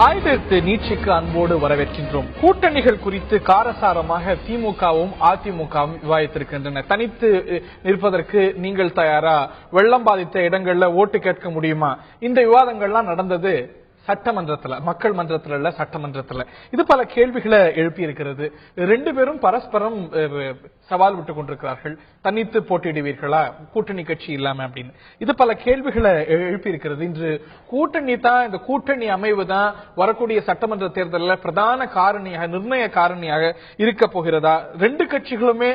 ஆயுதத்து நீட்சிக்கு அன்போடு வரவேற்கின்றோம். கூட்டணிகள் குறித்து காரசாரமாக திமுகவும் அதிமுகவும் விவாதித்திருக்கின்றன. தனித்து நிற்பதற்கு நீங்கள் தயாரா? வெள்ளம் பாதித்த இடங்கள்ல ஓட்டு கேட்க முடியுமா? இந்த விவாதங்கள்லாம் நடந்தது சட்டமன்றத்துல, மக்கள் மன்றத்துல இல்ல, சட்டமன்றத்துல. இது பல கேள்விகளை எழுப்பி இருக்கிறது. ரெண்டு பேரும் பரஸ்பரம் சவால் விட்டுக் கொண்டிருக்கிறார்கள். தனித்து போட்டியிடுவீர்களா கூட்டணி கட்சி இல்லாம அப்படின்னு. இது பல கேள்விகளை எழுப்பி இருக்கிறது. இன்று கூட்டணி தான், இந்த கூட்டணி அமைவு தான் வரக்கூடிய சட்டமன்ற தேர்தலில் பிரதான காரணியாக, நிர்ணய காரணியாக இருக்க போகிறதா? ரெண்டு கட்சிகளுமே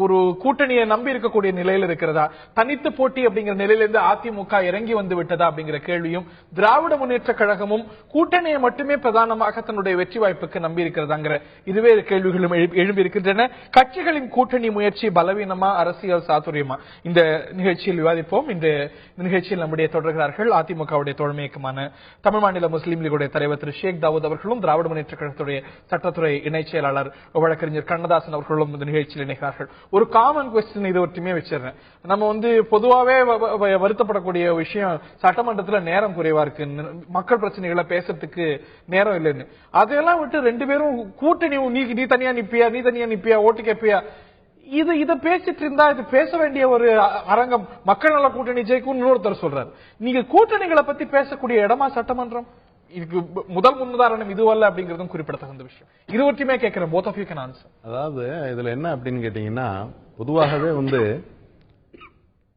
ஒரு கூட்டணியை நம்பி இருக்கக்கூடிய நிலையில் இருக்கிறதா? தனித்து போட்டி அப்படிங்கிற நிலையிலிருந்து அதிமுக இறங்கி வந்து விட்டதா அப்படிங்கிற கேள்வியும், திராவிட முன்னேற்ற கழகமும் கூட்டணியை மட்டுமே பிரதானமாக தன்னுடைய வெற்றி வாய்ப்புக்கு நம்பி இருக்கிறதாங்கிற இருவேறு கேள்விகளும் எழுப்பி இருக்கின்றன. கட்சிகளின் கூட்டணி முயற்சி பலவீனமா, அரசியல் சாதுரியமா? இந்த நிகழ்ச்சியில் விவாதிப்போம். இந்த நிகழ்ச்சியில் நம்முடைய தொடர்கிறார்கள் அதிமுகவுடைய தோழமை இயக்கமான தமிழ் மாநில முஸ்லீம் லீகுடைய தலைவர் திரு ஷேக் தாவூத் அவர்களும், திராவிட முன்னேற்ற கழகத்துடைய சட்டத்துறை இணைச் செயலாளர் வழக்கறிஞர் கண்ணதாசன் அவர்களும் இந்த நிகழ்ச்சியில் இணைகிறார்கள். ஒரு காமன் கொஸ்டின் இது ஒற்றுமே வச்சிருந்தேன். நம்ம பொதுவாகவே வருத்தப்படக்கூடிய விஷயம், சட்டமன்றத்தில் நேரம் குறைவா இருக்கு, மக்கள் பிரச்சனைகளை பேசுறதுக்கு நேரம் இல்லைன்னு. அதையெல்லாம் விட்டு ரெண்டு பேரும் கூட்டணி, நீ தனியா நிப்பியா, நீ தனியா நிப்பியா, ஓட்டு கேப்பியா, இத பேசிட்டு இருந்தா இது பேச வேண்டிய ஒரு அரங்கம். மக்கள் நல கூட்டணி ஜெயிக்கும் இன்னொருத்தர் சொல்றாரு. நீங்க கூட்டணிகளை பத்தி பேசக்கூடிய இடமா சட்டமன்றம்? இதுக்கு முதல் முன்னுதாரணம் இதுவல்ல அப்படிங்கறதும் குறிப்பிடத்தகுந்த விஷயம். இது ஒற்றுமே கேட்கிறேன். both of you can answer. அதாவது இதுல என்ன அப்படின்னு கேட்டீங்கன்னா, பொதுவாகவே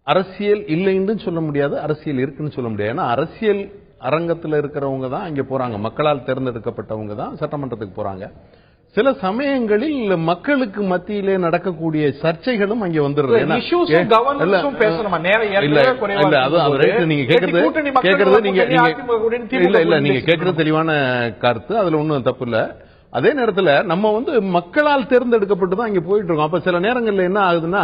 அரசியல் இல்லைன்னு சொல்ல முடியாது, அரசியல் இருக்குன்னு சொல்ல முடியாது. ஏன்னா அரசியல் அரங்கத்தில் இருக்கிறவங்க தான் இங்க போறாங்க, மக்களால் தேர்ந்தெடுக்கப்பட்டவங்க தான் சட்டமன்றத்துக்கு போறாங்க. சில சமயங்களில் மக்களுக்கு மத்தியிலே நடக்கக்கூடிய சர்ச்சைகளும் அங்கே வந்துடுது. நீங்க கேட்கறது தெளிவான கருத்து, அதுல ஒன்னும் தப்பு இல்ல. அதே நேரத்தில் நம்ம மக்களால் தேர்ந்தெடுக்கப்பட்டு தான் இங்க போயிட்டு இருக்கோம். அப்ப சில நேரங்கள்ல என்ன ஆகுதுன்னா,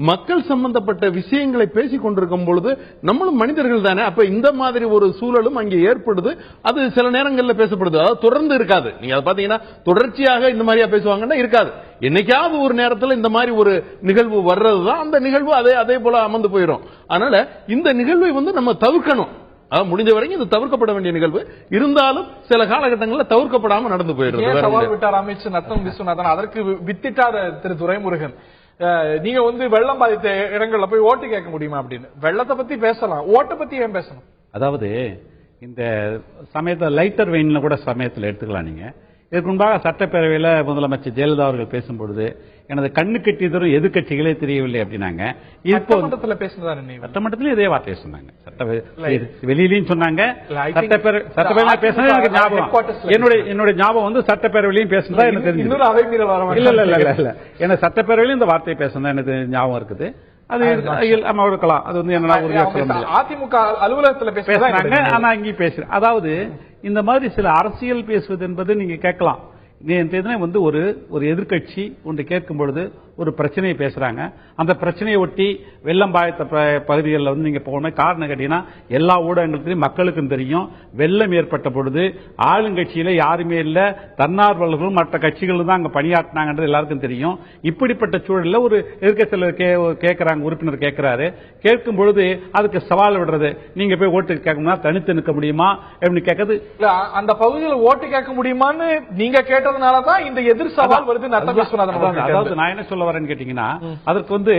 மக்கள் சம்பந்தப்பட்ட விஷயங்களை பேசிக் கொண்டிருக்கும் பொழுது நம்மளும் மனிதர்கள் தானே, அப்ப இந்த மாதிரி ஒரு சூழலும் அங்கே ஏற்படுது. அது சில நேரங்கள்ல பேசப்படுது. அதாவது தொடர்ந்து இருக்காது. நீங்க அதை பாத்தீங்கன்னா தொடர்ச்சியாக இந்த மாதிரியா பேசுவாங்கன்னா இருக்காது. என்னைக்காவது ஒரு நேரத்தில் இந்த மாதிரி ஒரு நிகழ்வு வர்றதுதான், அந்த நிகழ்வு அதே போல அமர்ந்து போயிடும். அதனால இந்த நிகழ்வை நம்ம தவிர்க்கணும். முடிஞ்ச வரைக்கும் இது தவிர்க்கப்பட வேண்டிய நிகழ்வு. இருந்தாலும் சில காலகட்டங்களில் தவிர்க்கப்படாம நடந்து போயிடுறது. சவால் விட்டார் அமைச்சர் நத்தம் விஸ்வநாதன். அதற்கு வித்திட்டார் திரு துரைமுருகன். நீங்க வெள்ளம் பாதித்த இடங்கள்ல போய் ஓட்டு கேட்க முடியுமா அப்படின்னு. வெள்ளத்தை பத்தி பேசலாம், ஓட்டை பத்தி ஏன் பேசணும்? அதாவது இந்த சமயத்தில் லைட்டர் வெயின்ல கூட சமயத்தில் எடுத்துக்கலாம். நீங்க இதற்கு முன்பாக சட்டப்பேரவையில் முதலமைச்சர் ஜெயலலிதா அவர்கள் பேசும்பொழுது, எனது கண்ணு கட்டி தரும் எதிர்கட்சிகளே தெரியவில்லை அப்படின்னாங்க. இப்போ சட்டமன்றத்திலும் இதே வார்த்தையை சொன்னாங்க, வெளியிலையும் சொன்னாங்க, சட்டப்பேரவை பேசுனது எனக்கு ஞாபகம். என்னுடைய ஞாபகம் சட்டப்பேரவையிலையும் பேசுனதா எனக்கு தெரிஞ்சு. இல்ல ஏன்னா சட்டப்பேரவையிலும் இந்த வார்த்தையை பேசுனதா எனக்கு ஞாபகம் இருக்குது. அது இருக்கலாம். அது அதிமுக அலுவலகத்தில் பேசுறாங்க, ஆனா இங்கேயும் பேசுறேன். அதாவது இந்த மாதிரி சில அரசியல் பேசுவது என்பது நீங்க கேட்கலாம். ஒரு எதிர்கட்சி ஒன்று கேட்கும் பொழுது ஒரு பிரச்சனையை பேசுறாங்க. அந்த பிரச்சனையை ஒட்டி வெள்ளம் பாதித்த பகுதிகளில் நீங்க போகணும். காரணம் கேட்டீங்கன்னா, எல்லா ஊடகங்களுக்கும் மக்களுக்கும் தெரியும், வெள்ளம் ஏற்பட்ட பொழுது ஆளுங்கட்சியில யாருமே இல்ல, தன்னார்வலர்களும் மற்ற கட்சிகளும் தான் அங்க பணியாற்றினாங்கன்றது எல்லாருக்கும் தெரியும். இப்படிப்பட்ட சூழலில் ஒரு எதிர்க்கட்சியில் கேட்கிறாங்க, உறுப்பினர் கேட்கிறாரு. கேட்கும் பொழுது அதுக்கு சவால் விடுறது, நீங்க போய் ஓட்டு கேட்கணும்னா தனித்து நிற்க முடியுமா அப்படின்னு கேட்கறது. அந்த பகுதியில் ஓட்டு கேட்க முடியுமான்னு நீங்க கேட்டதுனாலதான் இந்த எதிர் சவால் வருது. அதாவது நான் என்ன சொல்ல வரேன்னு கேட்டீங்கன்னா, அதற்கு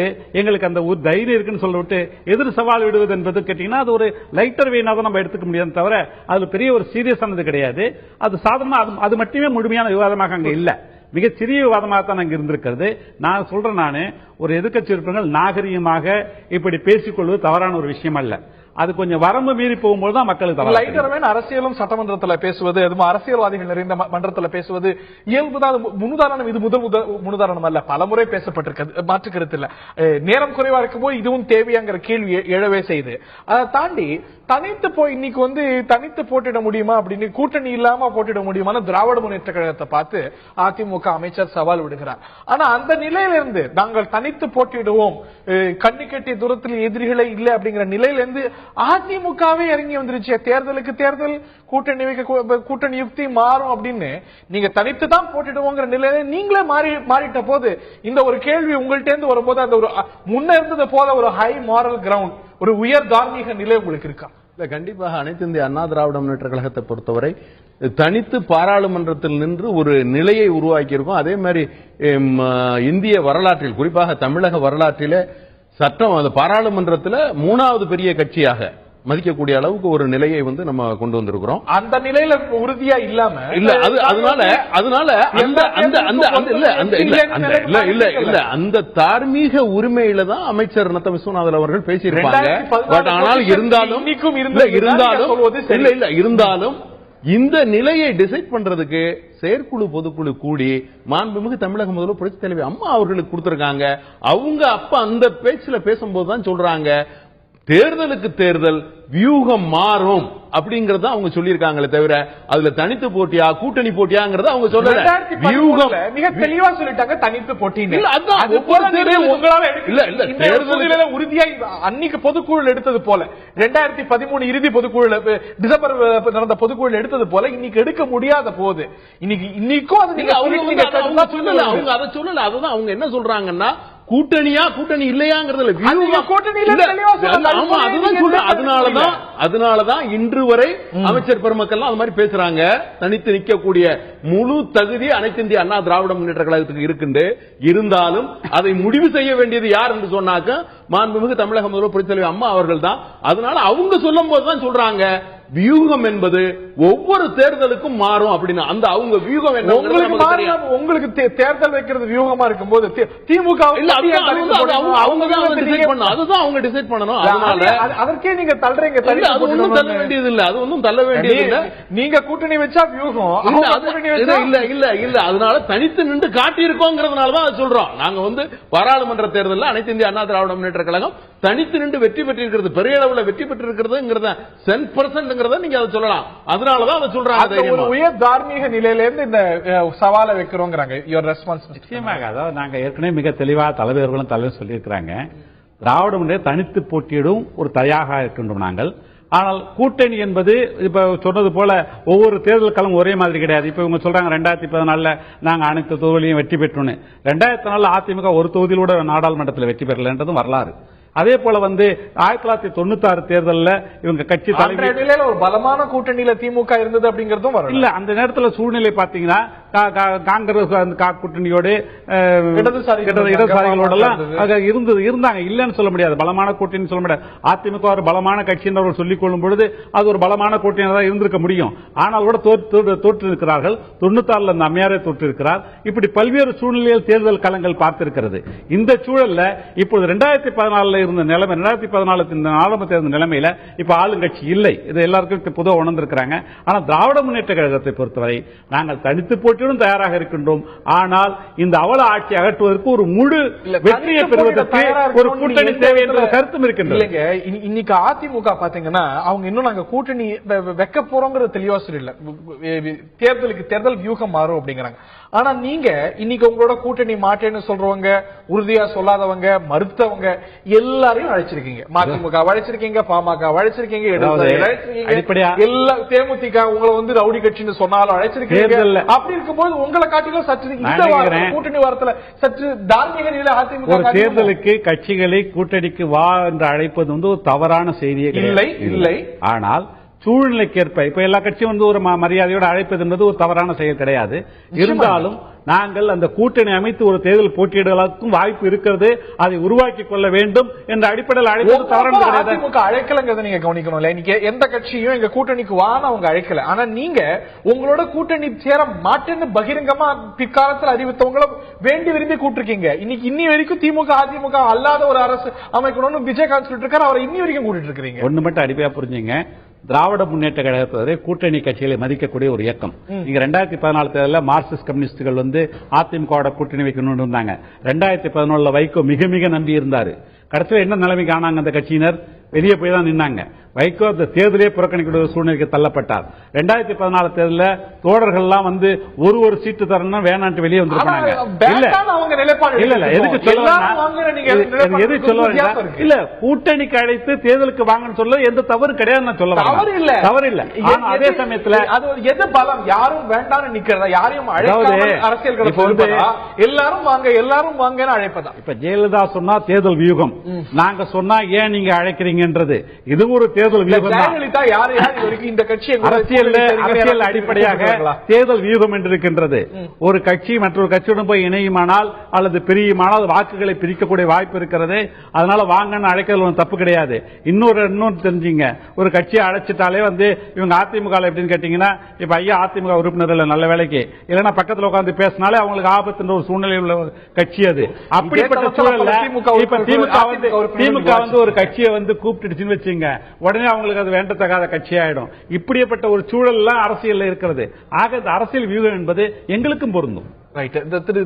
எங்களுக்கு அந்த ஒரு தைரியம் இருக்குன்னு சொல்லிட்டு எதிர் சவால் விடுவது என்பது கேட்டீங்கன்னா, அது ஒரு லைட்டர் வெயினா தான் நம்ம எடுத்துக்க முடியாது தவிர அது பெரிய ஒரு சீரியஸானது கிடையாது. அது சாதாரண, அது மட்டுமே முழுமையான விவாதமாக அங்க இல்ல, மிகச்சிறிய விவாதமாக தான் அங்க இருந்திருக்கிறது. நான் சொல்றேன், ஒரு எதிர்க்கட்சி உறுப்பினர்கள் நாகரிகமாக இப்படி பேசிக்கொள்வது தவறான ஒரு விஷயம் அல்ல. அது கொஞ்சம் வரம்பு மீறி போகும்போது தான் மக்களுக்கு அரசியலும் சட்டமன்றத்தில் பேசுவது, அரசியல்வாதிகள் நிறைந்த மன்றத்தில் பேசுவது இயல்புதான். முன்னுதாரணம் இது முதல் முன்னுதாரணம் அல்ல, பலமுறை பேசப்பட்டிருக்கிறது, மாற்று கருத்து இல்ல. நேரம் குறைவா இருக்கும்போது இதுவும் தேவையாங்கிற கேள்வி எழவே செய்து, அதை தாண்டி இன்னைக்கு தனித்து போட்டிட முடியுமா அப்படின்னு, கூட்டணி இல்லாம போட்டிட முடியுமா திராவிட முன்னேற்ற கழகத்தை பார்த்து அதிமுக அமைச்சர் சவால் விடுகிறார். ஆனா அந்த நிலையிலிருந்து நாங்கள் தனித்து போட்டிடுவோம், கண்ணு கட்டிய தூரத்தில் எதிரிகளே இல்லை அப்படிங்கிற நிலையிலிருந்து அதிமுகவே இறங்கி வந்துருச்சு. தேர்தலுக்கு தேர்தல் கூட்டணி யுக்தி மாறும் அப்படின்னு நீங்க தனித்து தான் போட்டிடுவோங்கிற நிலையில நீங்களே மாறிட்ட போது இந்த ஒரு கேள்வி உங்கள்கிட்ட இருந்து வரும்போது, அந்த ஒரு முன்ன இருந்தது போல ஒரு ஹை மாரல் கிரவுண்ட், ஒரு உயர் தார்மீக நிலை உங்களுக்கு இருக்கா? கண்டிப்பாக அனைத்து இந்திய அண்ணா திராவிட முன்னேற்ற கழகத்தை பொறுத்தவரை தனித்து பாராளுமன்றத்தில் நின்று ஒரு நிலையை உருவாக்கி இருக்கும். அதே மாதிரி இந்திய வரலாற்றில், குறிப்பாக தமிழக வரலாற்றிலே சட்டம் அந்த பாராளுமன்றத்தில் 3வது பெரிய கட்சியாக மதிக்கக்கூடிய அளவுக்கு ஒரு நிலையை வந்து நம்ம கொண்டு வந்திருக்கிறோம். அந்த நிலையில உறுதியா இல்லாம இல்ல அதனால அந்த தார்மீக உரிமையில தான் அமைச்சர் நத்த விஸ்வநாதன் அவர்கள் பேசியிருப்பாங்க. பட் ஆனால் இருந்தாலும் இந்த நிலையை டிசைட் பண்றதுக்கு செயற்குழு பொதுக்குழு கூடி மாண்புமிகு தமிழக முதல்வர் புரட்சித் தலைவி அம்மா அவர்களுக்கு கொடுத்திருக்காங்க. அவங்க அப்ப அந்த பேச்சுல பேசும்போது தான் சொல்றாங்க, தேர்தலுக்கு தேர்தல் வியூகம் மாறும் அப்படிங்கறத அவங்க சொல்லியிருக்காங்களே தவிர அதுல தனித்து போட்டியா கூட்டணி போட்டியாங்கறத அவங்க சொல்லல. வியூகம் மிக தெளிவா சொல்லிட்டாங்க, தனித்து போட்டி. தேர்தலில் உறுதியா அன்னைக்கு பொதுக்குழு எடுத்தது போல 2013 இறுதி பொதுக்குழு டிசம்பர் நடந்த பொதுக்குழு எடுத்தது போல இன்னைக்கு எடுக்க முடியாத போது இன்னைக்கும் அவங்க அதை சொல்லல. அதுதான் அவங்க என்ன சொல்றாங்கன்னா, கூட்டணியா கூட்டணி இல்லையாங்கிறதுல அதனாலதான் இன்று வரை அமைச்சர் பெருமக்கள் அது மாதிரி பேசுறாங்க. தனித்து நிற்கக்கூடிய முழு தகுதி அனைத்து இந்திய அண்ணா திராவிட முன்னேற்ற கழகத்துக்கு இருக்கு. இருந்தாலும் அதை முடிவு செய்ய வேண்டியது யார் என்று சொன்னாக்க மாண்புமிகு தமிழக முதல்வர் புரட்சித் தலைவி அம்மா அவர்கள் தான். அதனால அவங்க சொல்லும் போதுதான் சொல்றாங்க, வியூகம் என்பது ஒவ்வொரு தேர்தலுக்கும் மாறும் அப்படின்னு. அந்த அவங்க வியூகம் என்ன உங்களுக்கு தேர்தல் வைக்கிறது வியூகமா இருக்கும் போது திமுக அதுதான் அவங்க டிசைட் பண்ணணும். அதனால அதற்கே நீங்க தள்ளுறீங்க. அது ஒன்றும் தள்ள வேண்டியது இல்ல, அது ஒன்றும் தள்ள வேண்டியது இல்ல. நீங்க கூட்டணி வச்சா வியூகம் இல்ல. அதனால தனித்து நின்று காட்டியிருக்கோங்கிறதுனாலதான் அது சொல்றோம். நாங்க வந்து பாராளுமன்ற தேர்தலில் அனைத்து இந்திய அண்ணா திராவிட முன்னேற்ற கழகம் தனித்து நின்று வெற்றி பெற்றிருக்கிறது, பெரிய அளவில் வெற்றி பெற்றிருக்கிறதுங்கிறத 10% நீங்க அதை சொல்லலாம். அதனாலதான் அதை சொல்றாங்க. ஒரு உயர் தார்மீக நிலையில இருந்து இந்த சவாலை வைக்கிறோங்கிறாங்க. Your response? நிச்சயமாக. அதாவது நாங்க ஏற்கனவே மிக தெளிவாக தலைவர் சொல்லியிருக்கிறாங்க, திராவிட முன்னேற்ற தனித்து போட்டியிடும் ஒரு தயாராக இருக்கின்றோம் நாங்கள். ஆனால் கூட்டணி என்பது இப்ப சொன்னது போல ஒவ்வொரு தேர்தல் களம் ஒரே மாதிரி கிடையாது. இப்ப இவங்க சொல்றாங்க 2014 நாங்க அனைத்து தொகுதியிலையும் வெற்றி பெற்றோம். 2004 அதிமுக ஒரு தொகுதியிலோட நாடாளுமன்றத்தில் வெற்றி பெறலன்றதும் வரலாறு. அதே போல வந்து 1996 தேர்தலில் இவங்க கட்சி தலைமையில ஒரு பலமான கூட்டணியில திமுக இருந்தது அப்படிங்கறதும் இல்ல. அந்த நேரத்தில் சூழ்நிலை பாத்தீங்கன்னா காங்கிரஸ் கூட்டணியோடு இடதுசாரிகளோட இருந்தாங்க, இல்லன்னு சொல்ல முடியாது. பலமான கூட்டணி சொல்ல முடியாது. அதிமுக ஒரு பலமான கட்சி என்று சொல்லிக் கொள்ளும் பொழுது அது ஒரு பலமான கூட்டணியாக தான் இருந்திருக்க முடியும். ஆனால் கூட தோற்று இருக்கிறார்கள். 96 அந்த அம்மையாரே தோற்று இருக்கிறார். இப்படி பல்வேறு சூழ்நிலையில் தேர்தல் களங்கள் பார்த்திருக்கிறது. இந்த சூழல்ல இப்போது 2014 இருந்த நிலைமை, 2014 நாடாளுமன்ற தேர்தல் நிலைமையில இப்ப ஆளுங்கட்சி இல்லை. இது எல்லாருக்கும் பொதுவாக உணர்ந்திருக்கிறாங்க. ஆனால் திராவிட முன்னேற்ற கழகத்தை பொறுத்தவரை நாங்கள் தனித்து போட்டியுடன் தயாராக இருக்கின்றோம். ஆனால் இந்த அவல ஆட்சி அகற்றுவதற்கு ஒரு முழு வெற்றியை பெறுவதற்கு ஒரு கூட்டணி தேவை என்ற கருத்தும் இருக்கின்றது. இன்னைக்கு அதிமுக பாத்தீங்கன்னா அவங்க இன்னும் நாங்க கூட்டணி வைக்க போறோங்கிறது தெளிவா சொல்லல. தேர்தலுக்கு தேர்தல் வியூகம் மாறும் அப்படிங்கிறாங்க. ஆனா நீங்க இன்னைக்கு உங்களோட கூட்டணி மாட்டேன்னு சொல்றவங்க, உறுதியா சொல்லாதவங்க, மறுத்தவங்க எல்லாரையும் அழைச்சிருக்கீங்க. மதிமுக அழைச்சிருக்கீங்க, பாமக அழைச்சிருக்கீங்க, எல்லா தேமுதிக உங்களை வந்து ரவுடி கட்சின்னு சொன்னாலும் அழைச்சிருக்கீங்க. அப்படி இருக்கும்போது உங்களை காட்டிலும் சற்று கூட்டணி வாரத்தில் சற்று தார்மீக நிலையில அதிமுக ஒரு தேர்தலுக்கு கட்சிகளை கூட்டணிக்கு வா என்று அழைப்பது வந்து ஒரு தவறான செய்தியே இல்லை. ஆனால் சூழ்நிலைக்கேற்ப இப்ப எல்லா கட்சியும் வந்து ஒரு மரியாதையோடு அழைப்பது என்பது ஒரு தவறான செயல் கிடையாது. இருந்தாலும் நாங்கள் அந்த கூட்டணி அமைத்து ஒரு தேர்தல் போட்டியிடுவதற்கும் வாய்ப்பு இருக்கிறது, அதை உருவாக்கி கொள்ள வேண்டும் என்ற அடிப்படையில் அழைப்பது தவறான கிடையாது. அழைக்கலங்கிறத நீங்க கவனிக்கணும். இன்னைக்கு எந்த கட்சியும் எங்க கூட்டணிக்கு வான அவங்க அழைக்கல. ஆனா நீங்க உங்களோட கூட்டணி சேர மாட்டேன்னு பகிரங்கமா பிற்காலத்தில் அறிவித்தவங்கள வேண்டி விரும்பி கூட்டிருக்கீங்க. இன்னி வரைக்கும் திமுக அதிமுக அல்லாத ஒரு அரசு அமைக்கணும்னு விஜயகாந்த் சொல்லிட்டு இருக்காரு. அவரை இன்னி வரைக்கும் கூட்டிட்டு இருக்கிறீங்க. ஒண்ணு மட்டும் அடிப்படையா புரிஞ்சுங்க, திராவிட முன்னேற்ற கழகத்தை கூட்டணி கட்சிகளை மதிக்கக்கூடிய ஒரு இயக்கம். நீங்க 2014 தேர்தலில் மார்க்சிஸ்ட் கம்யூனிஸ்டுகள் வந்து அதிமுக கூட்டணி வைக்கணும்னு இருந்தாங்க. 2011 வைகோ மிக மிக நம்பி இருந்தாரு. கடைசியில் என்ன நிலைமைக்கு ஆனாங்க? அந்த கட்சியினர் வெளியே போய் தான் நின்னாங்க. வைகோ அந்த தேர்தலே புறக்கணிக்கூடிய சூழ்நிலைக்கு தள்ளப்பட்டார். 2014 தேர்தலில் தோழர்கள்லாம் வந்து ஒரு சீட்டு தரணும் வேணான்ட்டு வெளியே வந்துருக்காங்க. இல்ல கூட்டணிக்கு அழைத்து தேர்தலுக்கு வாங்கன்னு சொல்ல எந்த தவறு கிடையாது சொல்ல தவறு இல்ல. அதே சமயத்தில் எது பலம் யாரும் வேண்டாம் நிக்கிறதா, யாரையும் அரசியல் எல்லாரும் வாங்க அழைப்பதா. இப்ப ஜெயலலிதா சொன்னா தேர்தல் வியூகம், நாங்க சொன்னா ஏன் நீங்க அழைக்கிறீங்கன்றது இது ஒரு தேர்தல் வியூகம். ஜெயலலிதா யார் வரைக்கும் இந்த கட்சியை அரசியல் அடிப்படையாக தேர்தல் வியூகம் என்று இருக்கின்றது. ஒரு கட்சி மற்றொரு கட்சியுடன் போய் இணையுமானால் அல்லது பிரியுமானால் வாக்குகளை பிரிக்கக்கூடிய வாய்ப்பு இருக்கிறது. அதனால வாங்கன்னு அழைக்கிறது தப்பு கிடையாது. இன்னொரு தெரிஞ்சுங்க, ஒரு கட்சியை அழைச்சிட்டாலே வந்து இவங்க அதிமுக எப்படின்னு கேட்டீங்கன்னா, இப்ப ஐயா அதிமுக உறுப்பினர் இல்ல நல்ல வேலைக்கு, இல்லைன்னா பக்கத்தில் உட்கார்ந்து பேசினாலே அவங்களுக்கு ஆபத்துன்ற ஒரு சூழ்நிலை உள்ள கட்சி அது. அப்படிப்பட்ட சூழல்ல திமுக வந்து ஒரு கட்சியை வந்து கூப்பிட்டுச்சுன்னு வச்சுங்க, உடனே அவங்களுக்கு அது வேண்டத்தகாத கட்சி ஆயிடும். இப்படிப்பட்ட ஒரு சூழல் அரசியல் இருக்கிறது. ஆக இந்த அரசியல் வியூகம் என்பது எங்களுக்கும் பொருந்தும். ரைட்.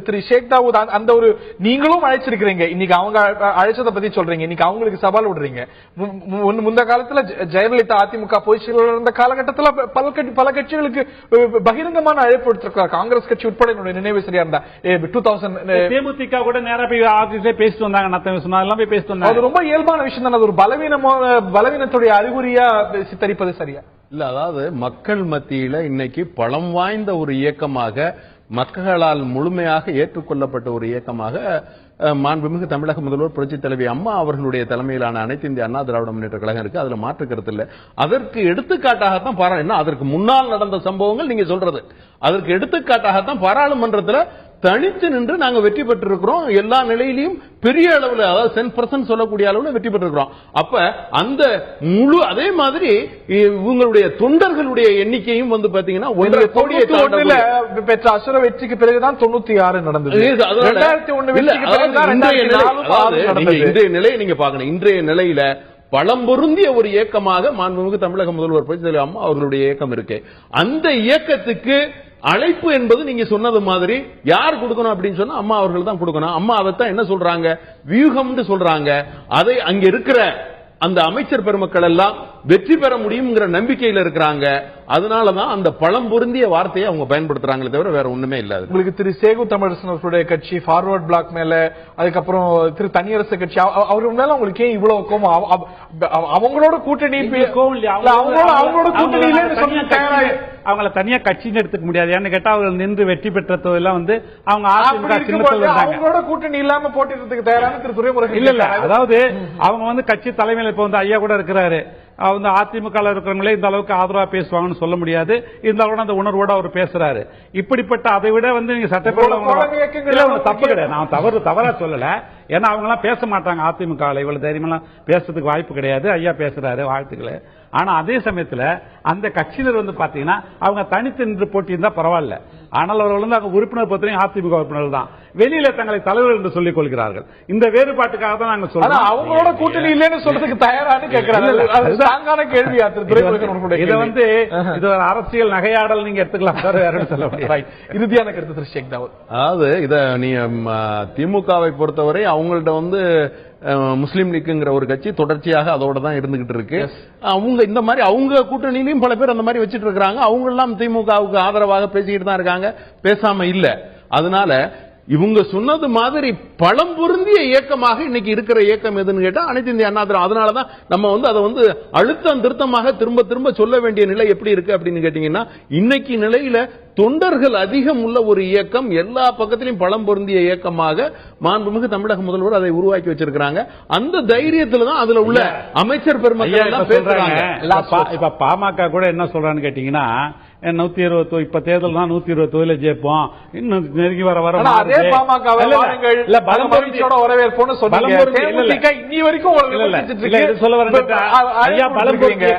திரு ஷேக் தாவூத், அந்த ஒரு நீங்களும் அழைச்சிருக்கிறீங்க, இன்னைக்கு அவங்க அழைச்சதை பத்தி சொல்றீங்க, இன்னைக்கு அவங்களுக்கு சவால் விடுறீங்க. முந்த காலத்துல ஜெயலலிதா அதிமுக பொதுச்செயலாளர் இருந்த காலகட்டத்தில் பல கட்சிகளுக்கு பகிரங்கமான அழைப்பு எடுத்திருக்கிறார். காங்கிரஸ் கட்சி உட்பட என்னுடைய நினைவு சரியா இருந்தா 2000 தேமுதிக கூட நேரா போய் ஆபீஸ்ல பேசிட்டு வந்தாங்க, பேசிட்டு வந்தாங்க. அது ரொம்ப இயல்பான விஷயம் தான். அது ஒரு பலவீனத்துடைய அறிகுறியா சித்தரிப்பது சரியா இல்ல? அதாவது மக்கள் மத்தியில இன்னைக்கு பலம் வாய்ந்த ஒரு இயக்கமாக, மக்களால் முழுமையாக ஏற்றுக்கொள்ளப்பட்ட ஒரு இயக்கமாக மாண்புமிகு தமிழக முதல்வர் புரட்சி தலைவி அம்மா அவர்களுடைய தலைமையிலான அனைத்து இந்திய அண்ணா திராவிட முன்னேற்ற கழகம் இருக்கு. அதுல மாற்று கருத்து இல்ல. அதற்கு எடுத்துக்காட்டாகத்தான் பாராளுமன்ற, அதற்கு முன்னால் நடந்த சம்பவங்கள் நீங்க சொல்றது, அதற்கு எடுத்துக்காட்டாகத்தான் பாராளுமன்றத்தில் தனித்து நின்று நாங்க வெற்றி பெற்றிருக்கிறோம். எல்லா நிலையிலையும் பெரிய அளவில், அதாவது 10% சொல்லக்கூடிய அளவில் வெற்றி பெற்றிருக்கிறோம். அப்ப அந்த முழு அதே மாதிரி உங்களுடைய தொண்டர்களுடைய எண்ணிக்கையும் வந்து பாத்தீங்கன்னா 1 கோடியை பெற்ற அசுர வெற்றிக்கு பிறகுதான் 96 நடந்தது. 2001 வெற்றிக்கு பிறகுதான் இன்றைய நிலையை நீங்க பாக்கணும். இன்றைய நிலையில பலம் பொருந்திய ஒரு இயக்கமாக மாண்புமிகு தமிழக முதல்வர் புரட்சி தலைவி அம்மா அவர்களுடைய இயக்கம் இருக்கு. அந்த இயக்கத்துக்கு அழைப்பு என்பது நீங்க சொன்னது மாதிரி யார் கொடுக்கணும் அப்படின்னு சொன்னா அம்மா அவர்கள் தான் கொடுக்கணும். அம்மா அதைத்தான் என்ன சொல்றாங்க, வியூகம்னு சொல்றாங்க. அதை அங்க இருக்கிற அந்த அமைச்சர் பெருமக்கள் எல்லாம் வெற்றி பெற முடியுங்கிற நம்பிக்கையில் இருக்கிறாங்க. அதனாலதான் அந்த பழம் பொருந்திய வார்த்தையை அவங்க பயன்படுத்துறாங்களே தவிர வேற ஒண்ணுமே இல்ல. உங்களுக்கு திரு சேகு தமிழரசன் அவர்களுடைய கட்சி ஃபார்வர்ட் பிளாக் மேல, அதுக்கப்புறம் திரு தனியரசு கட்சி, அவர் மேல உங்களுக்கு ஏன் இவ்வளவு கோபம்? அவங்களோட கூட்டணி, அவங்களோட கூட்டணியில அவங்கள தனியா கட்சின்னு எடுத்துக்க முடியாது. ஏன்னு கேட்டா அவர்கள் நின்று வெற்றி பெற்ற தொழிலாம் வந்து அவங்க அவங்களோட கூட்டணி இல்லாம போட்டிடுறதுக்கு தயாரான திரு துரைமுருகன் இல்ல. அதாவது அவங்க வந்து கட்சி தலைமையில இப்ப வந்து ஐயா கூட இருக்கிறாரு, வந்து அதிமுக இருக்கிறவங்களே இந்த அளவுக்கு ஆதரவா பேசுவாங்கன்னு சொல்ல முடியாது. இருந்தாலும் அந்த உணர்வோட அவர் பேசுறாரு. இப்படிப்பட்ட அதை விட வந்து நீங்க சட்டப்பேரவை தப்பு கிடையாது, நான் தவறா சொல்லல. ஏன்னா அவங்க எல்லாம் பேச மாட்டாங்க அதிமுக, இவ்வளவு தைரியமெல்லாம் பேசுறதுக்கு வாய்ப்பு கிடையாது. ஐயா பேசுறாரு, வாழ்த்துக்களை. ஆனா அதே சமயத்துல அந்த கட்சியினர் வந்து பாத்தீங்கன்னா அவங்க தனித்து நின்று போட்டியிருந்தா பரவாயில்ல. ஆனால் அவர்கள் வந்து அவங்க உறுப்பினர் பத்திரையும் அதிமுக உறுப்பினர் தான், வெளியில தங்களை தலைவர் என்று சொல்லிக் கொள்கிறார்கள். இந்த வேறுபாட்டுக்காக தான் நாங்க சொல்றோம். அவங்களோட கூட்டணி இல்லைன்னு சொல்றதுக்கு தயாரானு கேட்கிறாங்க. கேள்வி இதை வந்து இது ஒரு அரசியல் நகையாடல் நீங்க எடுத்துக்கலாம், சொல்ல முடியாது. இறுதியான கருத்து திரு ஷேக் தாவூத். அதாவது இத நீ திமுகவை பொறுத்தவரை அவங்கள்ட்ட வந்து முஸ்லீம் லீக்குங்கிற ஒரு கட்சி தொடர்ச்சியாக அதோட தான் இருந்துகிட்டு இருக்கு. அவங்க இந்த மாதிரி அவங்க கூட்டணியிலும் பல பேர் அந்த மாதிரி வச்சிட்டு இருக்காங்க. அவங்க எல்லாம் திமுகவுக்கு ஆதரவாக பேசிக்கிட்டு தான் இருக்காங்க, பேசாம இல்ல. அதனால இவங்க சொன்னது மாதிரி பலம் பொருந்திய இயக்கமாக இன்னைக்கு இருக்கிற இயக்கம் எதுன்னு கேட்டா அனைத்து இந்திய அண்ணா திராவிட. அதனாலதான் நம்ம வந்து அதை வந்து அழுத்தம் திருத்தமாக திரும்ப திரும்ப சொல்ல வேண்டிய நிலை எப்படி இருக்கு அப்படின்னு கேட்டீங்கன்னா, இன்னைக்கு நிலையில தொண்டர்கள் அதிகம் உள்ள ஒரு இயக்கம், எல்லா பக்கத்திலும் பலம் பொருந்திய இயக்கமாக மாண்புமிகு தமிழக முதல்வர் அதை உருவாக்கி வச்சிருக்காங்க. அந்த தைரியத்துல தான் அதுல உள்ள அமைச்சர் பெருமக்கள் எல்லாம் பேசுறாங்க. இப்ப பாமக கூட என்ன சொல்றான்னு கேட்டீங்கன்னா, 120 இப்ப தேர்தல் தான் 120 தொழில ஜெயிப்போம், இன்னும் நெருங்கி வர வர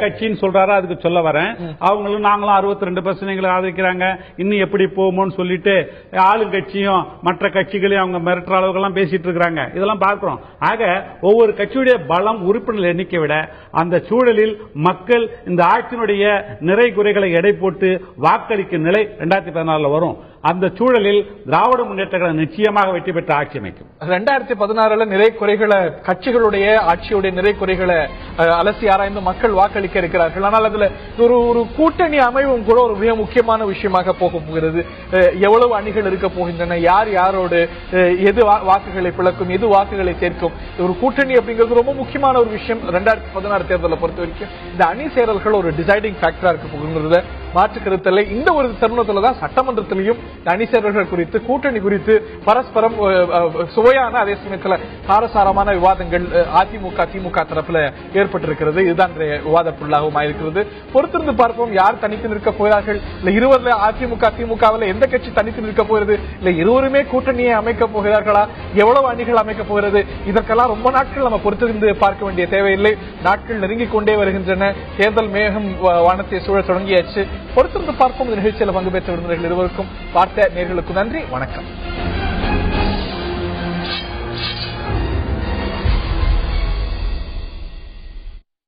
கட்சின்னு சொல்றாரு. அதுக்கு சொல்ல வரேன், அவங்களும் நாங்களும் 62% ஆதரிக்கிறாங்க, இன்னும் எப்படி போகுமோன்னு சொல்லிட்டு ஆளுங்கட்சியும் மற்ற கட்சிகளையும் அவங்க மிரட்டுற அளவுக்கு பேசிட்டு இருக்காங்க. இதெல்லாம் பார்க்கிறோம். ஆக ஒவ்வொரு கட்சியுடைய பலம், உறுப்பினர் எண்ணிக்கை விட அந்த சூழலில் மக்கள் இந்த ஆட்சியினுடைய நிறை குறைகளை எடை போட்டு வாக்களிக்கும் நிலை 2014 வரும். அந்த சூழலில் திராவிட முன்னேற்ற கழகம் நிச்சயமாக வெற்றி பெற்ற ஆட்சி அமைக்கும். 2016 நிறை குறைகளை, கட்சிகளுடைய ஆட்சியுடைய நிறை குறைகளை அலசி ஆராய்ந்து மக்கள் வாக்களிக்க இருக்கிறார்கள். ஆனால் அதுல ஒரு கூட்டணி அமைவும் கூட ஒரு மிக முக்கியமான விஷயமாக போக போகிறது. எவ்வளவு அணிகள் இருக்க போகின்றன, யார் யாரோடு எது வாக்குகளை பிளக்கும், எது வாக்குகளை சேர்க்கும், ஒரு கூட்டணி அப்படிங்கிறது ரொம்ப முக்கியமான ஒரு விஷயம். 2016 தேர்தலை பொறுத்த வரைக்கும் இந்த அணி சேரல்கள் ஒரு டிசைடிங் ஃபேக்டரா இருக்க போகிறது. மாற்று கருத்தில்லை. இந்த ஒரு தருணத்துலதான் சட்டமன்றத்திலையும் அணி சேர்வர்கள் குறித்து, கூட்டணி குறித்து பரஸ்பரம் சுவையான, அதே சமயத்தில் காரசாரமான விவாதங்கள் அதிமுக திமுக தரப்புல ஏற்பட்டிருக்கிறது. இதுதான் விவாத பொருளாகவும் இருக்கிறது. பொறுத்திருந்து பார்ப்போம் யார் தனித்து நிற்க போகிறார்கள். இல்ல இருவரில் அதிமுக திமுகவில் எந்த கட்சி தனித்து நிற்க போகிறது, இல்ல இருவருமே கூட்டணியை அமைக்க போகிறார்களா, எவ்வளவு அணிகள் அமைக்க போகிறது, இதற்கெல்லாம் ரொம்ப நாட்கள் நம்ம பொறுத்திருந்து பார்க்க வேண்டிய தேவையில்லை. நாட்கள் நெருங்கிக் கொண்டே வருகின்றன. தேர்தல் மேகம் வானத்தை சூழ தொடங்கியாச்சு. பொறுத்திருந்து பார்ப்போம். இந்த நிகழ்ச்சியில் பங்கு பெற்ற விருந்தினர்கள் இருவருக்கும், பார்த்த நேயர்களுக்கு நன்றி. வணக்கம்.